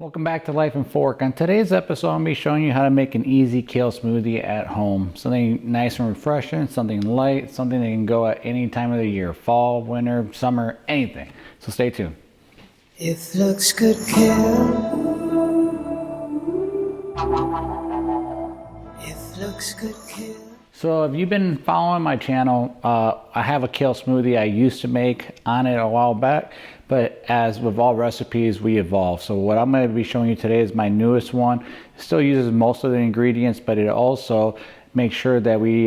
Welcome back to Life and Fork. On today's episode, I'm going to be showing you how to make an easy kale smoothie at home. Something nice and refreshing, something light, something that can go at any time of the year. Fall, winter, summer, anything. So stay tuned. If looks could kill, if looks could kill. So if you've been following my channel, I have a kale smoothie I used to make on it a while back. But as with all recipes, we evolve. So what I'm going to be showing you today is my newest one. It still uses most of the ingredients, but it also makes sure that we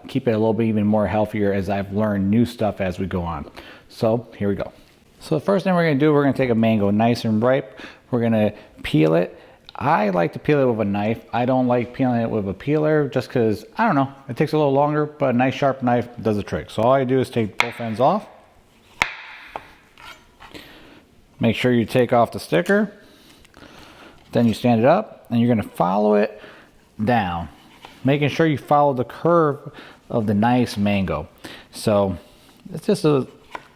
keep it a little bit even more healthier as I've learned new stuff as we go on. So here we go. So the first thing we're going to do, we're going to take a mango nice and ripe. We're going to peel it. I like to peel it with a knife. I don't like peeling it with a peeler just because, I don't know, it takes a little longer, but a nice sharp knife does the trick. So all I do is take both ends off. Make sure you take off the sticker. Then you stand it up and you're going to follow it down, making sure you follow the curve of the nice mango. So it's just an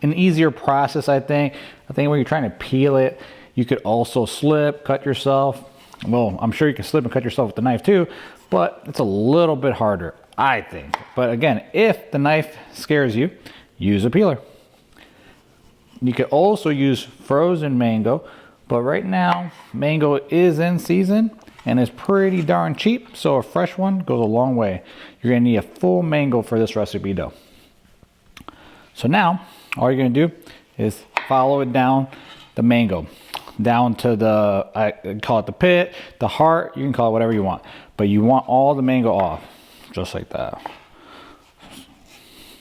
easier process, I think. When you're trying to peel it, you could also slip, cut yourself. Well, I'm sure you can slip and cut yourself with the knife too, but it's a little bit harder, I think. But again, if the knife scares you, use a peeler. You could also use frozen mango, but right now mango is in season and is pretty darn cheap, so a fresh one goes a long way. You're gonna need a full mango for this recipe though. So now all you're gonna do is follow it down the mango, down to the, I call it the pit, the heart, you can call it whatever you want, but you want all the mango off, just like that.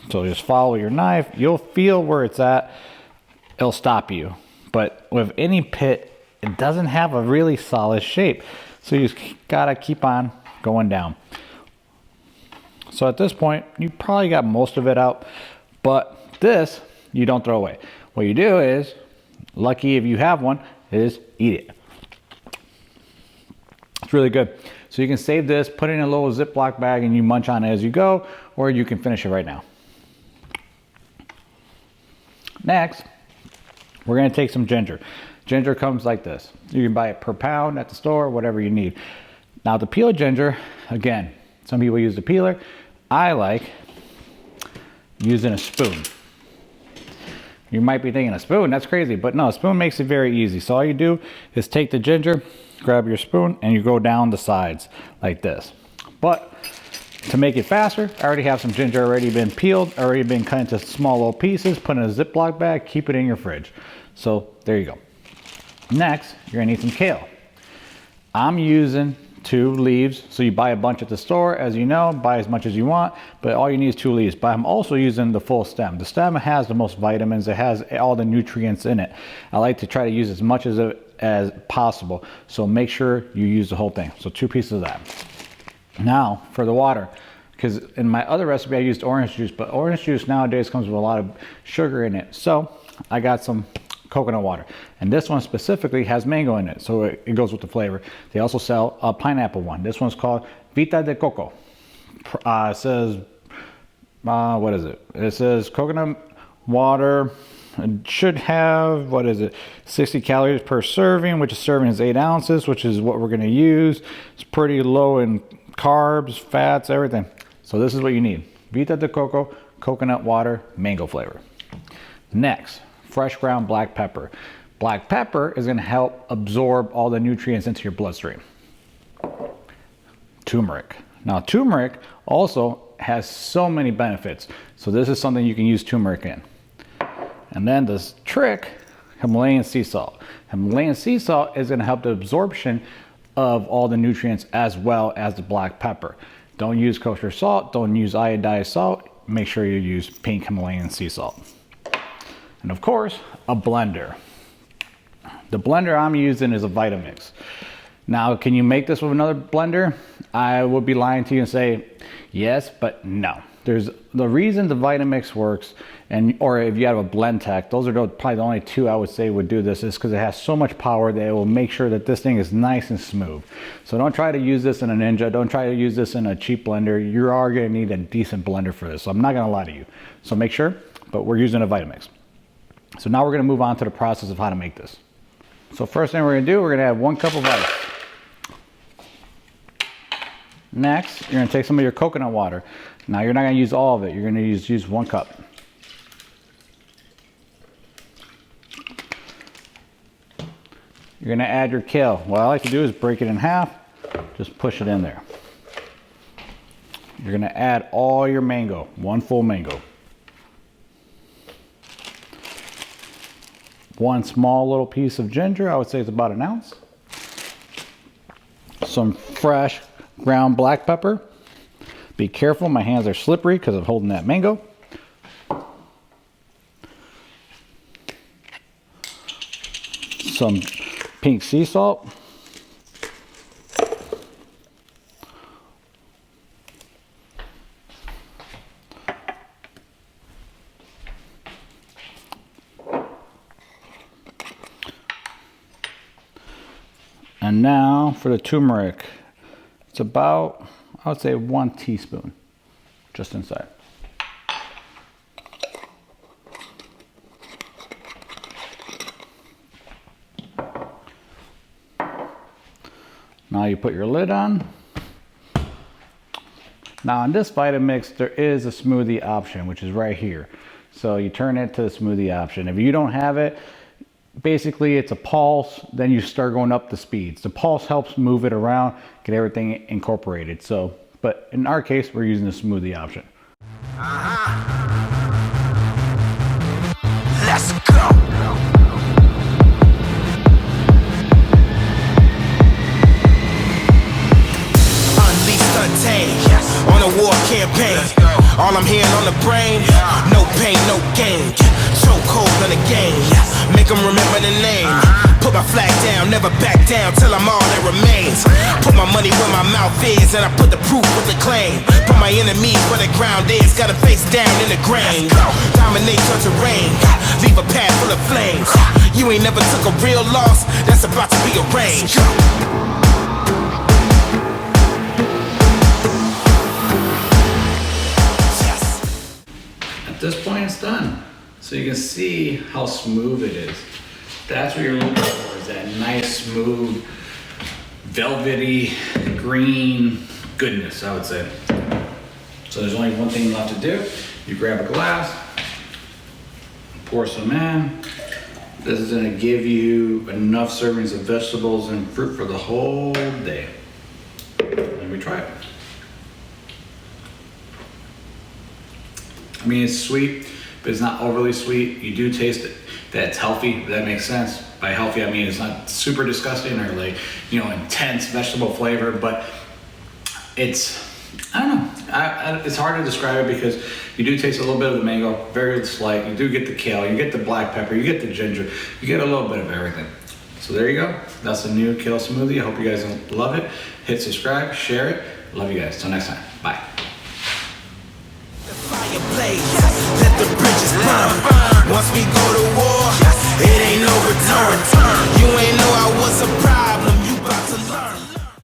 So just follow your knife, you'll feel where it's at. It'll stop you. But with any pit, it doesn't have a really solid shape. So you just gotta keep on going down. So at this point, you probably got most of it out, but this, you don't throw away. What you do is, lucky if you have one, is eat it. It's really good. So you can save this, put it in a little Ziploc bag and you munch on it as you go, or you can finish it right now. Next, we're going to take some ginger. Ginger comes like this. You can buy it per pound at the store, whatever you need. Now to peel ginger, again, some people use the peeler. I like using a spoon. You might be thinking a spoon, that's crazy, but no, a spoon makes it very easy. So all you do is take the ginger, grab your spoon, and you go down the sides like this. But to make it faster, I already have some ginger already been peeled, already been cut into small little pieces, put in a Ziploc bag, keep it in your fridge. So there you go. Next, you're gonna need some kale. I'm using 2 leaves. So you buy a bunch at the store, as you know, buy as much as you want, but all you need is 2 leaves. But I'm also using the full stem. The stem has the most vitamins, it has all the nutrients in it. I like to try to use as much as possible. So make sure you use the whole thing. So 2 pieces of that. Now for the water, because in my other recipe I used orange juice, but orange juice nowadays comes with a lot of sugar in it. So I got some coconut water, and this one specifically has mango in it, so it goes with the flavor. They also sell a pineapple one. This one's called Vita de Coco. It says what is it? It says coconut water. It should have, what is it, 60 calories per serving, which a serving is 8 ounces, which is what we're going to use. It's pretty low in carbs, fats, everything. So this is what you need. Vita de Coco, coconut water, mango flavor. Next, fresh ground black pepper. Black pepper is going to help absorb all the nutrients into your bloodstream. Turmeric. Now turmeric also has so many benefits. So this is something you can use turmeric in. And then this trick, Himalayan sea salt. Himalayan sea salt is going to help the absorption of all the nutrients as well as the black pepper. Don't use kosher salt, don't use iodized salt. Make sure you use pink Himalayan sea salt. And of course, a blender. The blender I'm using is a Vitamix. Now, can you make this with another blender? I would be lying to you and say yes, but no. There's the reason the Vitamix works, or if you have a Blendtec, those are probably the only 2 I would say would do this, is because it has so much power that it will make sure that this thing is nice and smooth. So don't try to use this in a Ninja, don't try to use this in a cheap blender. You are going to need a decent blender for this, so I'm not going to lie to you. So make sure, but we're using a Vitamix. So now we're going to move on to the process of how to make this. So first thing we're gonna do, we're gonna add 1 cup of ice. Next, you're gonna take some of your coconut water. Now you're not gonna use all of it, you're gonna use 1 cup. You're gonna add your kale. What I like to do is break it in half, just push it in there. You're gonna add all your mango, 1 full mango. 1 small little piece of ginger, I would say it's about 1 ounce. Some fresh ground black pepper. Be careful, my hands are slippery because I'm holding that mango. Some pink sea salt. And now for the turmeric. It's about, I would say 1 teaspoon, just inside. Now you put your lid on. Now in this Vitamix, there is a smoothie option, which is right here. So you turn it to the smoothie option. If you don't have it, basically it's a pulse, then you start going up the speeds. The pulse helps move it around, get everything incorporated. So, but in our case, we're using the smoothie option. Let's go. Unleashed, untamed, on a war campaign. All I'm hearing on the brain, no pain, no gain. Chokehold on the game, make them remember the name. Put my flag down, never back down till I'm all that remains. Put my money where my mouth is and I put the proof with the claim. Put my enemies where the ground is, got a face down in the grain. Dominate your terrain, leave a path full of flames. You ain't never took a real loss, that's about to be arranged. At this point, it's done. So you can see how smooth it is. That's what you're looking for, is that nice, smooth, velvety, green goodness, I would say. So there's only one thing left to do. You grab a glass, pour some in. This is gonna give you enough servings of vegetables and fruit for the whole day. Let me try it. I mean, it's sweet, but it's not overly sweet. You do taste it, that it's healthy, that makes sense. By healthy, I mean it's not super disgusting or like, you know, intense vegetable flavor, but it's, I don't know. It's hard to describe it because you do taste a little bit of the mango, very slight. You do get the kale, you get the black pepper, you get the ginger, you get a little bit of everything. So there you go. That's the new kale smoothie. I hope you guys love it. Hit subscribe, share it. Love you guys. Till next time. Bye. Let the bridges burn. Once we go to war.